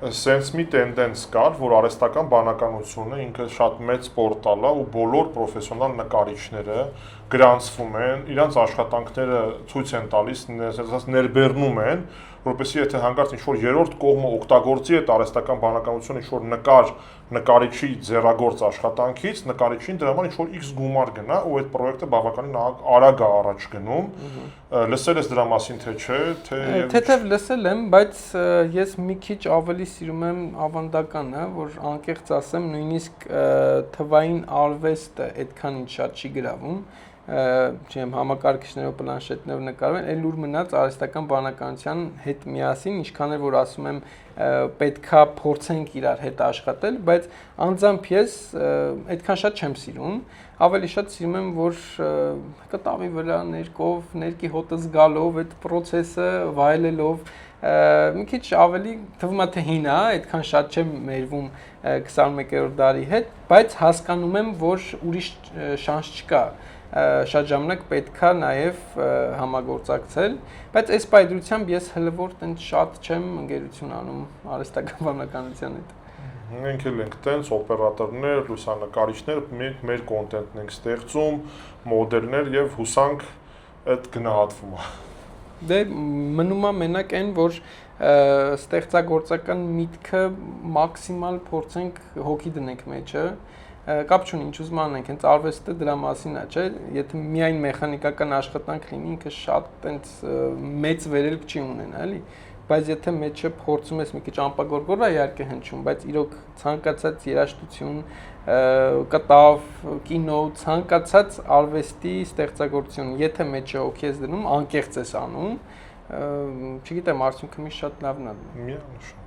Սենց մի տենդենս կար, որ արհեստական բանականությունը ինքը շատ մեծ պորտալ է ու բոլոր պրոֆեսիոնալ նկարիչները գրանցվում են, իրանց աշխատանքները ցույց են տալիս, ներբեռնում են, որովհետեւ եթե հանկարծ ինչ-որ երրորդ կողմը օգտագործի այդ արհեստական բանականությունը ինչ-որ նկարիչի ձեռագործ աշխատանքից, նկարիչին դրա համար ինչ-որ X գումար գնա ու այդ պրոյեկտը բավականին արագ է առաջ գնում, լսել ես դրա մասին թե չէ, Թեթև լսել եմ, բայց ես մի քիչ ավելի սիրում եմ ավանդականը, որ անկեղծ ասեմ, նույնիսկ թվային արվեստը այդքան ինչ շատ չի գրավում, չեմ համակարգիչներով, պլանշետներով նկարվում, այլ ուր մնաց արհեստական բանականության հետ միասին, ինչքան էլ որ ասում եմ պետքա փորձենք իրար հետ աշխատել, բայց անձամբ ես այդքան շատ չեմ սիրում, ավելի շատ սիրում եմ, որ կտավի վրա ներկով, ներկի հոտը զգալով, այդ process-ը վայելելով, մի քիչ ավելի թվում է թե հին է, այդքան շատ չեմ մերվում 21-րդ դարի հետ, բայց հասկանում եմ, որ ուրիշ շանս չկա, շատ ժամանակ պետքա նաև համագործակցել, բայց այս պայծրությամբ ես հլվոր տենց շատ չեմ ընկերություն անում արհեստական բանականության հետ։ Մենք էլ ենք տենց օպերատորներ, լուսանկարիչներ, մենք մեր կոնտենտն ենք ստեղծում, մոդելներ եւ հուսանք այդ գնահատվում է։ Դե մնում է մենակ այն, որ ստեղծագործական միտքը մաքսիմալ փորձենք հոգի դնենք մեջը, կապ չունի, ինչ ուզում անենք, հենց արվեստը դրա մասին է, չէ՞, եթե միայն մեխանիկական աշխատանք լինի, ինքը շատ տենց մեծ վերելք չի ունենա, էլի, բայց եթե մեջը փորձում ես մի քիչ ամպագորգոր է իհարկե հնչում, բայց իրոք ցանկացած երաժշտություն, կտավ, կինո, ցանկացած արվեստի ստեղծագործություն, եթե մեջը հոգի ես դնում, անկեղծ ես անում, չգիտեմ, արդյունքը մի շատ լավն է։ Միանշան